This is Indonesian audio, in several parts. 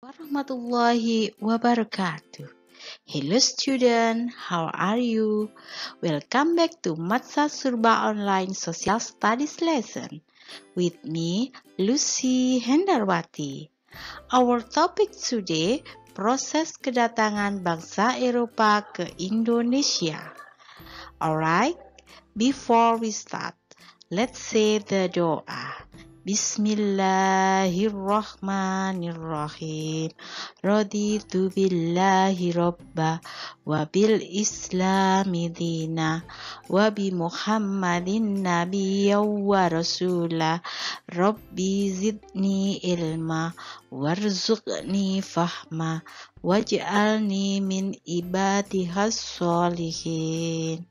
warahmatullahi wabarakatuh. Hello student, how are you? Welcome back to Matsa Surba Online Social Studies lesson with me, Lucy Hendarwati. Our topic today, proses kedatangan bangsa Eropa ke Indonesia. Alright, before we start, let's say the doa. Bismillahirrahmanirrahim. Raditu billahi robba wa bil islami dina wa bi Muhammadin nabiyya wa rasula. Rabbi zidni ilma warzuqni fahma waj'alni min ibadihas solihin.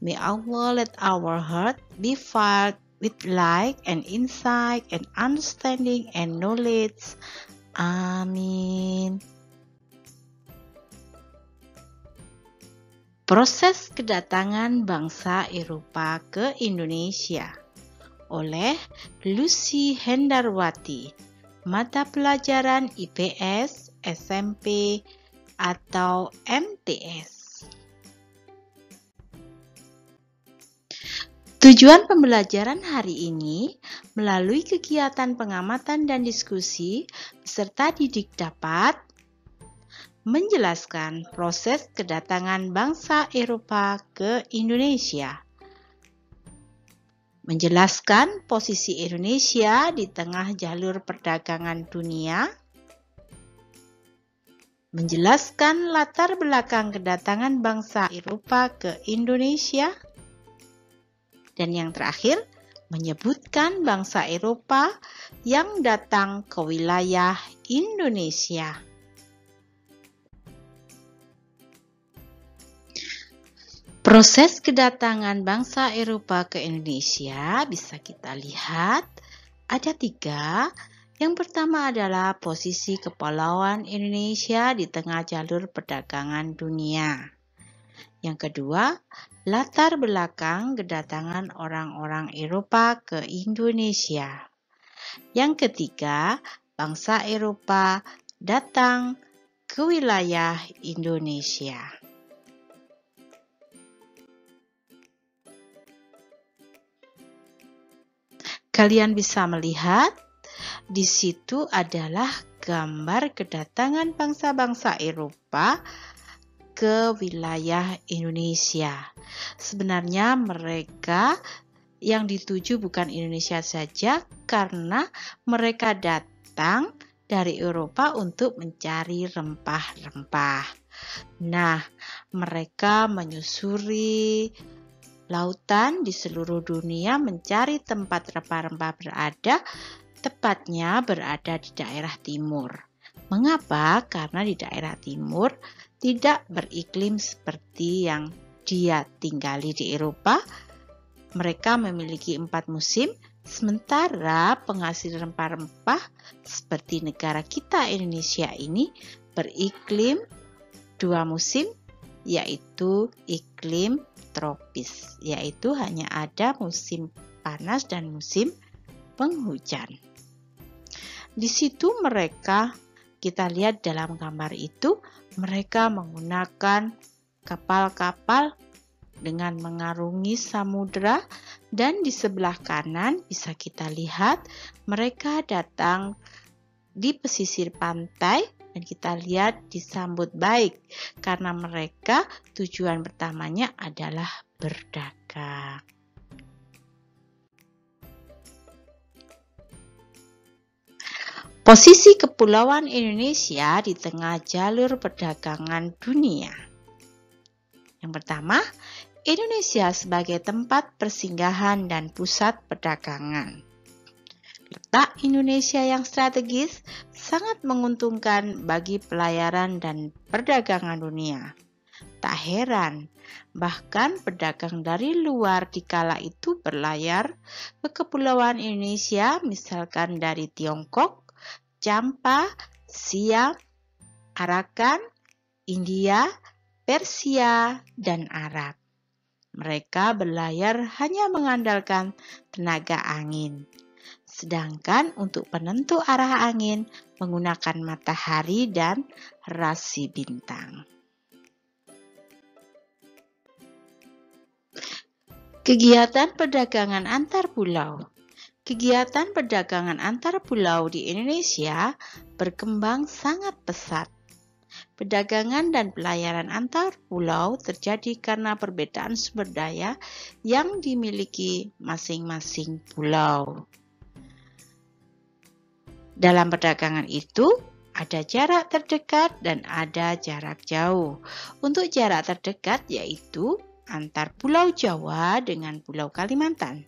May Allah let our heart be filled with light and insight and understanding and knowledge. Amin. Proses kedatangan bangsa Eropa ke Indonesia oleh Lucy Hendarwati, mata pelajaran IPS, SMP, atau MTS. Tujuan pembelajaran hari ini melalui kegiatan pengamatan dan diskusi peserta didik dapat menjelaskan proses kedatangan bangsa Eropa ke Indonesia, menjelaskan posisi Indonesia di tengah jalur perdagangan dunia, menjelaskan latar belakang kedatangan bangsa Eropa ke Indonesia, dan yang terakhir, menyebutkan bangsa Eropa yang datang ke wilayah Indonesia. Proses kedatangan bangsa Eropa ke Indonesia bisa kita lihat ada 3. Yang pertama adalah posisi kepulauan Indonesia di tengah jalur perdagangan dunia. Yang kedua, latar belakang kedatangan orang-orang Eropa ke Indonesia. Yang ketiga, bangsa Eropa datang ke wilayah Indonesia. Kalian bisa melihat di situ adalah gambar kedatangan bangsa-bangsa Eropa ke wilayah Indonesia. Sebenarnya mereka yang dituju bukan Indonesia saja karena mereka datang dari Eropa untuk mencari rempah-rempah. Nah, mereka menyusuri lautan di seluruh dunia mencari tempat rempah-rempah berada, tepatnya berada di daerah timur. Mengapa? Karena di daerah timur tidak beriklim seperti yang dia tinggali di Eropa. Mereka memiliki 4 musim, sementara penghasil rempah-rempah seperti negara kita Indonesia ini beriklim 2 musim, yaitu iklim tropis, yaitu hanya ada musim panas dan musim penghujan. Di situ kita lihat dalam gambar itu, mereka menggunakan kapal-kapal dengan mengarungi samudera, dan di sebelah kanan bisa kita lihat mereka datang di pesisir pantai dan kita lihat disambut baik karena mereka tujuan pertamanya adalah berdagang. Posisi kepulauan Indonesia di tengah jalur perdagangan dunia. Yang pertama, Indonesia sebagai tempat persinggahan dan pusat perdagangan. Letak Indonesia yang strategis sangat menguntungkan bagi pelayaran dan perdagangan dunia. Tak heran, bahkan pedagang dari luar dikala itu berlayar ke kepulauan Indonesia, misalkan dari Tiongkok, Champa, Siam, Arakan, India, Persia, dan Arab. Mereka berlayar hanya mengandalkan tenaga angin. Sedangkan untuk penentu arah angin menggunakan matahari dan rasi bintang. Kegiatan perdagangan antar pulau. Kegiatan perdagangan antar pulau di Indonesia berkembang sangat pesat. Perdagangan dan pelayaran antar pulau terjadi karena perbedaan sumber daya yang dimiliki masing-masing pulau. Dalam perdagangan itu, ada jarak terdekat dan ada jarak jauh. Untuk jarak terdekat yaitu antar Pulau Jawa dengan Pulau Kalimantan,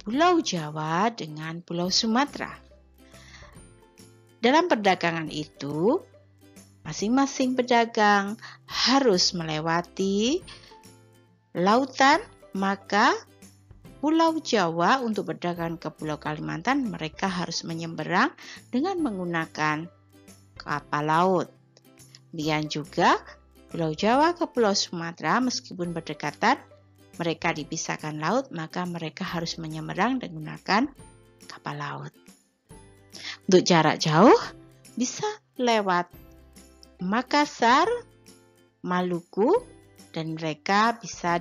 Pulau Jawa dengan Pulau Sumatera. Dalam perdagangan itu, masing-masing pedagang harus melewati lautan, maka Pulau Jawa untuk berdagang ke Pulau Kalimantan mereka harus menyeberang dengan menggunakan kapal laut. Demikian juga Pulau Jawa ke Pulau Sumatera meskipun berdekatan, mereka dipisahkan laut, maka mereka harus menyeberang menggunakan kapal laut. Untuk jarak jauh bisa lewat Makassar, Maluku, dan mereka bisa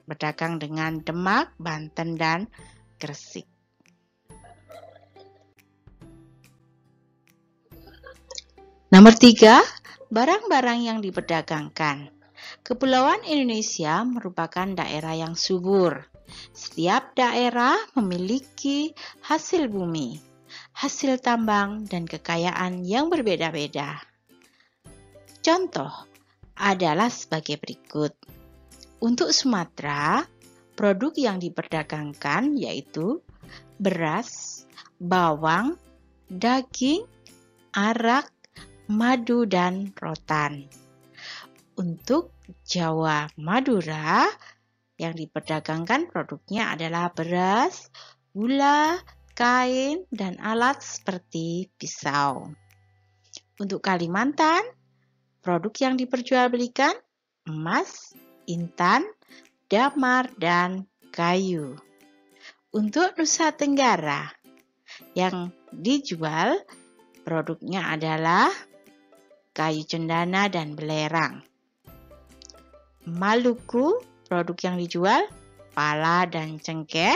berdagang dengan Demak, Banten, dan Gresik. Nomor 3, barang-barang yang diperdagangkan. Kepulauan Indonesia merupakan daerah yang subur. Setiap daerah memiliki hasil bumi, hasil tambang, dan kekayaan yang berbeda-beda. Contoh adalah sebagai berikut. Untuk Sumatera, produk yang diperdagangkan yaitu beras, bawang, daging, arak, madu, dan rotan. Untuk Jawa Madura, yang diperdagangkan produknya adalah beras, gula, kain, dan alat seperti pisau. Untuk Kalimantan, produk yang diperjualbelikan emas, intan, damar, dan kayu. Untuk Nusa Tenggara, yang dijual produknya adalah kayu cendana dan belerang. Maluku, produk yang dijual pala dan cengkeh.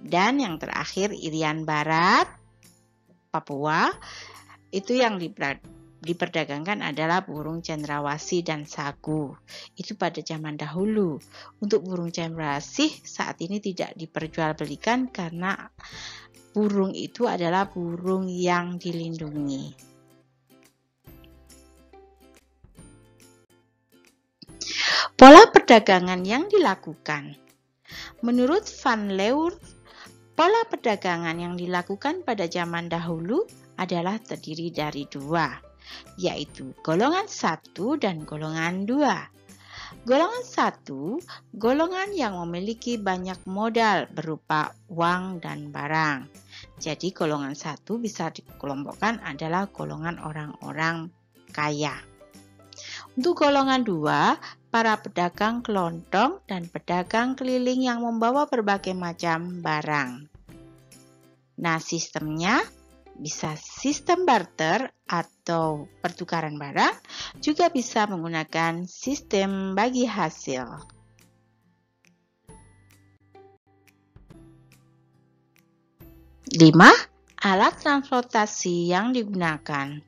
Dan yang terakhir Irian Barat, Papua, itu yang diperdagangkan adalah burung cendrawasih dan sagu. Itu pada zaman dahulu. Untuk burung cendrawasih saat ini tidak diperjualbelikan karena burung itu adalah burung yang dilindungi. Pola perdagangan yang dilakukan. Menurut Van Leur, pola perdagangan yang dilakukan pada zaman dahulu adalah terdiri dari dua, yaitu golongan 1 dan golongan 2. Golongan 1, golongan yang memiliki banyak modal berupa uang dan barang. Jadi golongan 1 bisa dikelompokkan adalah golongan orang-orang kaya. Untuk golongan 2, para pedagang kelontong dan pedagang keliling yang membawa berbagai macam barang. Nah, sistemnya bisa sistem barter atau pertukaran barang, juga bisa menggunakan sistem bagi hasil. 5. Alat transportasi yang digunakan.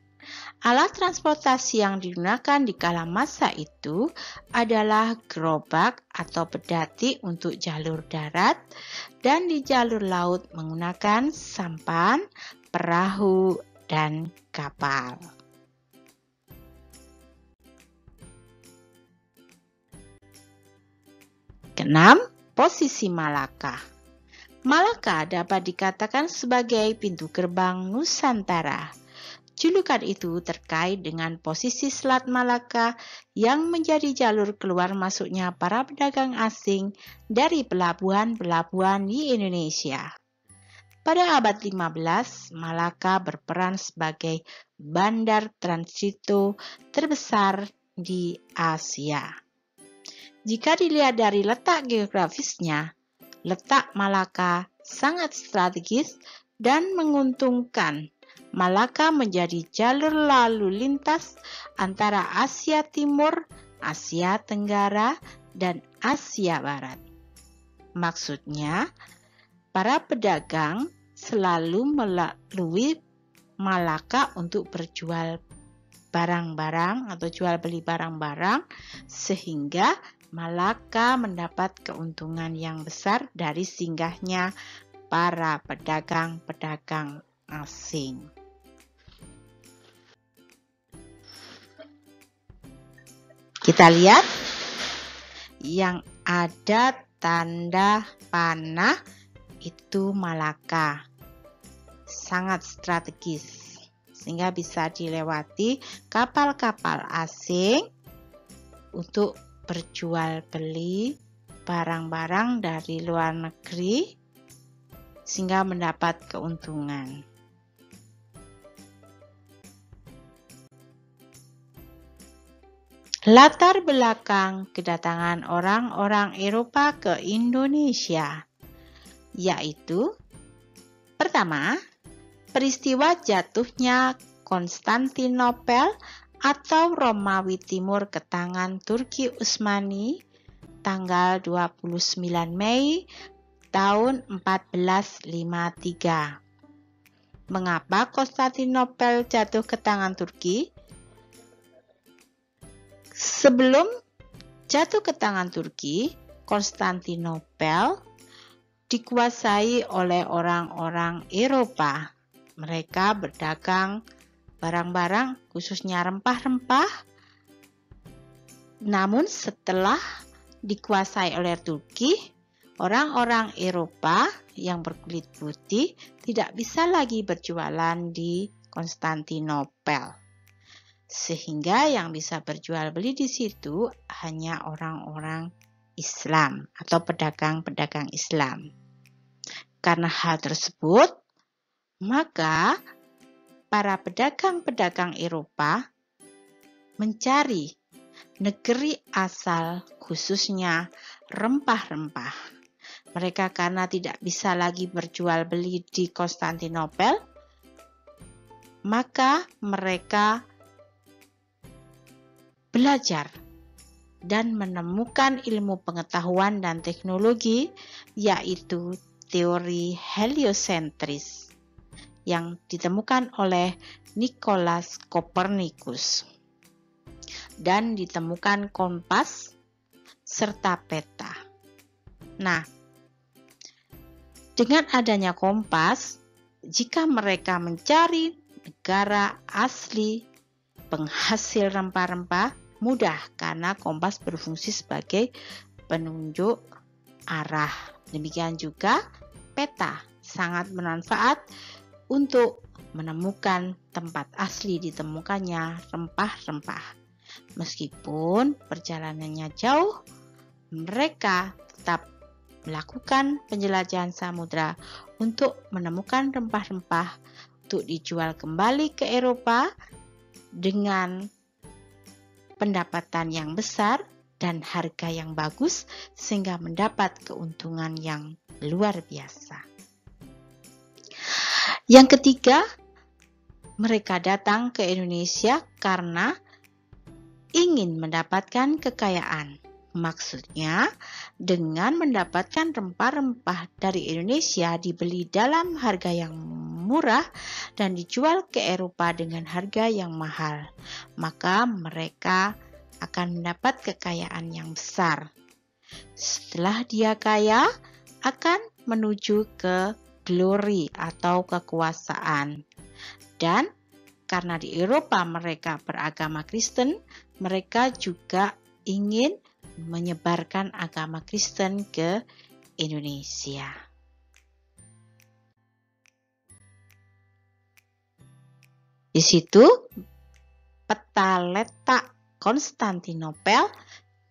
Alat transportasi yang digunakan di kala masa itu adalah gerobak atau pedati untuk jalur darat dan di jalur laut menggunakan sampan, perahu, dan kapal. Keenam, posisi Malaka. Malaka dapat dikatakan sebagai pintu gerbang Nusantara. Julukan itu terkait dengan posisi Selat Malaka yang menjadi jalur keluar masuknya para pedagang asing dari pelabuhan-pelabuhan di Indonesia. Pada abad 15, Malaka berperan sebagai bandar transito terbesar di Asia. Jika dilihat dari letak geografisnya, letak Malaka sangat strategis dan menguntungkan. Malaka menjadi jalur lalu lintas antara Asia Timur, Asia Tenggara, dan Asia Barat. Maksudnya, para pedagang selalu melalui Malaka untuk berjual barang-barang atau jual beli barang-barang, sehingga Malaka mendapat keuntungan yang besar dari singgahnya para pedagang-pedagang asing. Kita lihat yang ada tanda panah itu Malaka. Sangat strategis sehingga bisa dilewati kapal-kapal asing untuk berjual beli barang-barang dari luar negeri sehingga mendapat keuntungan. Latar belakang kedatangan orang-orang Eropa ke Indonesia, yaitu pertama, peristiwa jatuhnya Konstantinopel atau Romawi Timur ke tangan Turki Utsmani tanggal 29 Mei tahun 1453. Mengapa Konstantinopel jatuh ke tangan Turki? Sebelum jatuh ke tangan Turki, Konstantinopel dikuasai oleh orang-orang Eropa. Mereka berdagang barang-barang, khususnya rempah-rempah. Namun setelah dikuasai oleh Turki, orang-orang Eropa yang berkulit putih tidak bisa lagi berjualan di Konstantinopel. Sehingga yang bisa berjual beli di situ hanya orang-orang Islam atau pedagang-pedagang Islam. Karena hal tersebut, maka para pedagang-pedagang Eropa mencari negeri asal khususnya rempah-rempah. Mereka karena tidak bisa lagi berjual beli di Konstantinopel, maka mereka belajar dan menemukan ilmu pengetahuan dan teknologi, yaitu teori heliosentris yang ditemukan oleh Nicolaus Copernicus, dan ditemukan kompas serta peta. Nah, dengan adanya kompas, jika mereka mencari negara asli penghasil rempah-rempah, mudah karena kompas berfungsi sebagai penunjuk arah. Demikian juga peta sangat bermanfaat untuk menemukan tempat asli ditemukannya rempah-rempah. Meskipun perjalanannya jauh, mereka tetap melakukan penjelajahan samudra untuk menemukan rempah-rempah untuk dijual kembali ke Eropa dengan pendapatan yang besar dan harga yang bagus sehingga mendapat keuntungan yang luar biasa. Yang ketiga, mereka datang ke Indonesia karena ingin mendapatkan kekayaan. Maksudnya, dengan mendapatkan rempah-rempah dari Indonesia dibeli dalam harga yang murah dan dijual ke Eropa dengan harga yang mahal, maka mereka akan mendapat kekayaan yang besar. Setelah dia kaya, akan menuju ke glory atau kekuasaan. Dan karena di Eropa mereka beragama Kristen, mereka juga ingin menyebarkan agama Kristen ke Indonesia. Di situ peta letak Konstantinopel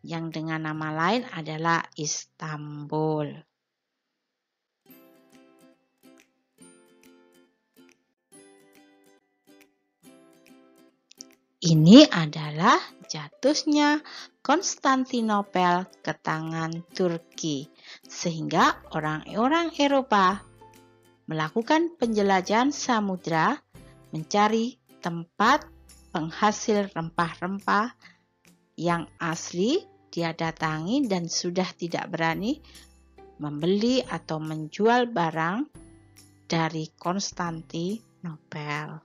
yang dengan nama lain adalah Istanbul. Ini adalah jatuhnya Konstantinopel ke tangan Turki, sehingga orang-orang Eropa melakukan penjelajahan samudra, mencari tempat penghasil rempah-rempah yang asli. Dia datangi dan sudah tidak berani membeli atau menjual barang dari Konstantinopel.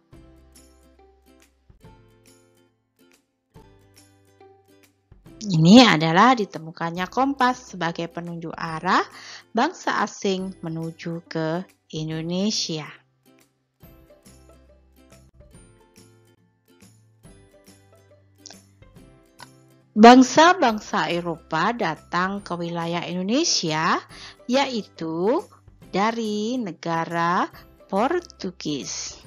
Ini adalah ditemukannya kompas sebagai penunjuk arah bangsa asing menuju ke Indonesia. Bangsa-bangsa Eropa datang ke wilayah Indonesia, yaitu dari negara Portugis.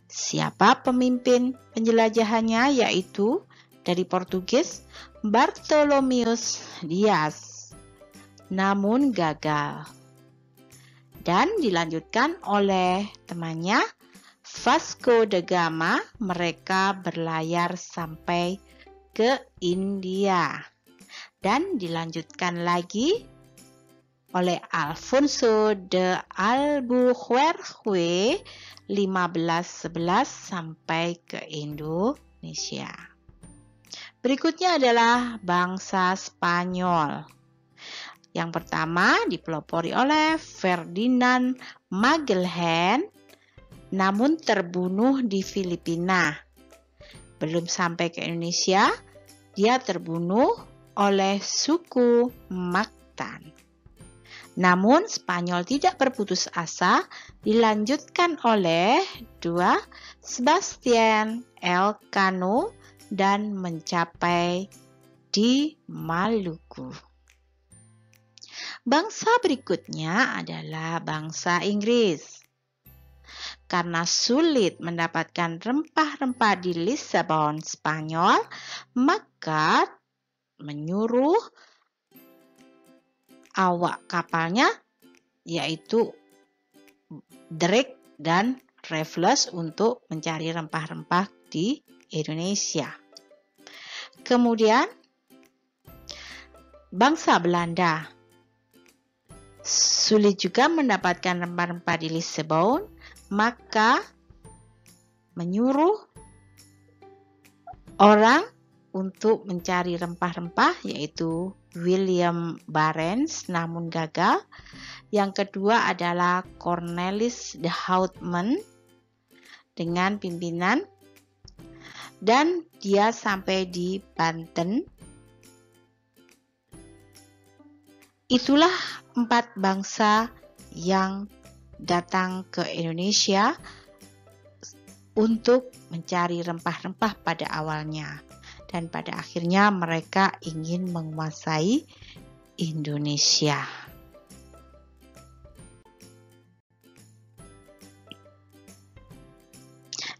Siapa pemimpin penjelajahannya? Yaitu dari Portugis, Bartolomeus Dias, namun gagal. Dan dilanjutkan oleh temannya Vasco da Gama. Mereka berlayar sampai ke India. Dan dilanjutkan lagi oleh Alfonso de Albuquerque 1511 sampai ke Indonesia. Berikutnya adalah bangsa Spanyol. Yang pertama dipelopori oleh Ferdinand Magellan, namun terbunuh di Filipina. Belum sampai ke Indonesia, dia terbunuh oleh suku Mactan. Namun Spanyol tidak berputus asa, dilanjutkan oleh Sebastian Elcano dan mencapai di Maluku. Bangsa berikutnya adalah bangsa Inggris. Karena sulit mendapatkan rempah-rempah di Lisbon, Spanyol, maka menyuruh awak kapalnya, yaitu Drake dan Raffles, untuk mencari rempah-rempah di Indonesia. Kemudian bangsa Belanda sulit juga mendapatkan rempah-rempah di Lisbon, maka menyuruh orang untuk mencari rempah-rempah, yaitu William Barents, namun gagal. Yang kedua adalah Cornelis de Houtman dengan pimpinan, dan dia sampai di Banten. Itulah 4 bangsa yang datang ke Indonesia untuk mencari rempah-rempah pada awalnya, dan pada akhirnya mereka ingin menguasai Indonesia.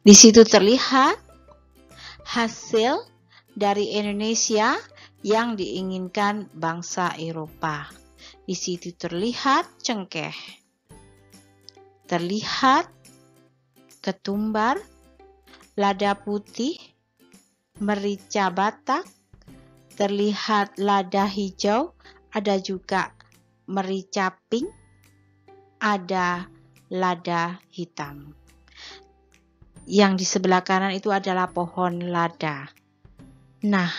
Di situ terlihat hasil dari Indonesia yang diinginkan bangsa Eropa. Di situ terlihat cengkeh, terlihat ketumbar, lada putih, merica Batak, terlihat lada hijau, ada juga merica pink, ada lada hitam. Yang di sebelah kanan itu adalah pohon lada. Nah,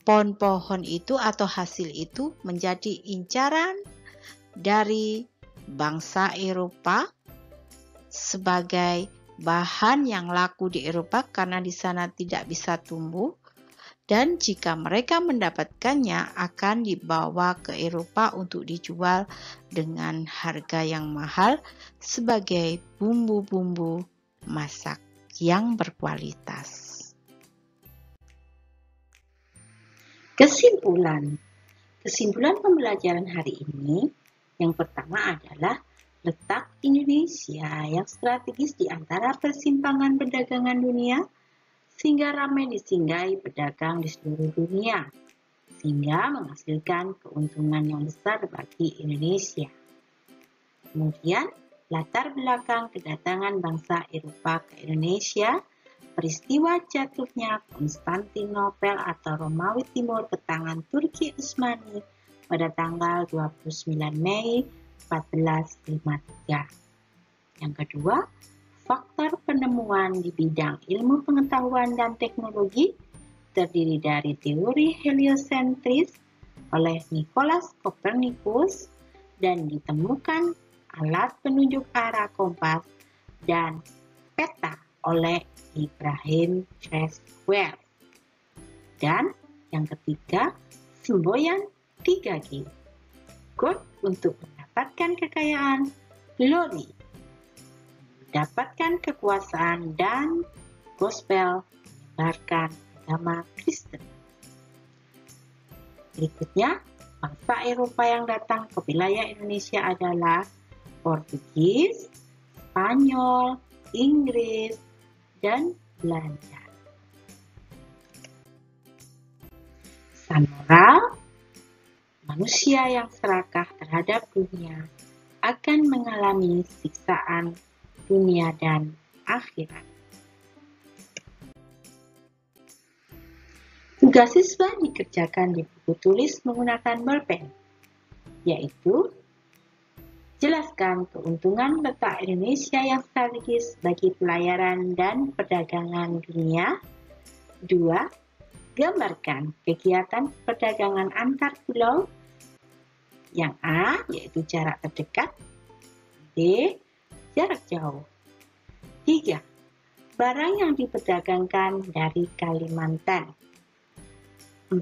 pohon-pohon itu atau hasil itu menjadi incaran dari bangsa Eropa sebagai bahan yang laku di Eropa karena di sana tidak bisa tumbuh, dan jika mereka mendapatkannya akan dibawa ke Eropa untuk dijual dengan harga yang mahal sebagai bumbu-bumbu masak yang berkualitas. Kesimpulan pembelajaran hari ini, yang pertama adalah letak Indonesia yang strategis di antara persimpangan perdagangan dunia, sehingga ramai disinggahi pedagang di seluruh dunia, sehingga menghasilkan keuntungan yang besar bagi Indonesia. Kemudian, latar belakang kedatangan bangsa Eropa ke Indonesia, peristiwa jatuhnya Konstantinopel atau Romawi Timur ke tangan Turki Utsmani pada tanggal 29 Mei 1453. Yang kedua, faktor penemuan di bidang ilmu pengetahuan dan teknologi terdiri dari teori heliosentris oleh Nicolaus Copernicus dan ditemukan alat penunjuk arah kompas dan peta oleh Ibrahim Creswell. Dan yang ketiga, semboyan 3G. God untuk mendapatkan kekayaan, glory, mendapatkan kekuasaan, dan gospel, menyebarkan agama Kristen. Berikutnya, bangsa Eropa yang datang ke wilayah Indonesia adalah Portugis, Spanyol, Inggris, dan Belanda. Pesan moral, manusia yang serakah terhadap dunia akan mengalami siksaan dunia dan akhirat. Tugas siswa dikerjakan di buku tulis menggunakan bolpen, yaitu jelaskan keuntungan letak Indonesia yang strategis bagi pelayaran dan perdagangan dunia. 2. Gambarkan kegiatan perdagangan antar pulau. Yang A, yaitu jarak terdekat. B, jarak jauh. 3. Barang yang diperdagangkan dari Kalimantan. 4.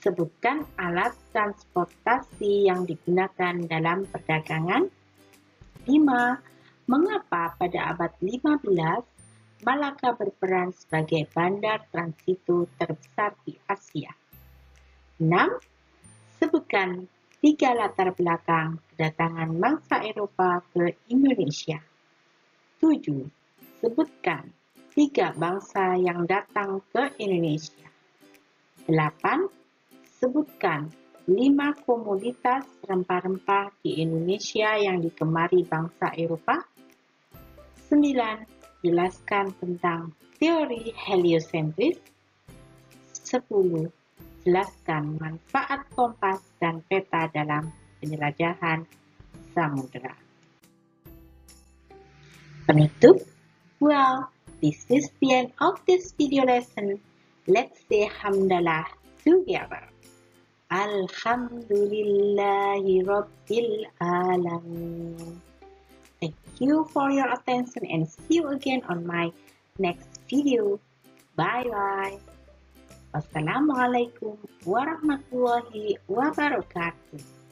Sebutkan alat transportasi yang digunakan dalam perdagangan. 5. Mengapa pada abad 15 Malaka berperan sebagai bandar transito terbesar di Asia. 6. Sebutkan 3 latar belakang kedatangan bangsa Eropa ke Indonesia. 7. Sebutkan 3 bangsa yang datang ke Indonesia. 8. Sebutkan 5 komoditas rempah-rempah di Indonesia yang digemari bangsa Eropa. 9. Jelaskan tentang teori heliosentris. 10. Jelaskan manfaat kompas dan peta dalam penjelajahan samudera. Penutup. Well, this is the end of this video lesson. Let's say hamdalah together. Alhamdulillahi Rabbil Alamin. Thank you for your attention and see you again on my next video. Bye-bye. Wassalamualaikum warahmatullahi wabarakatuh.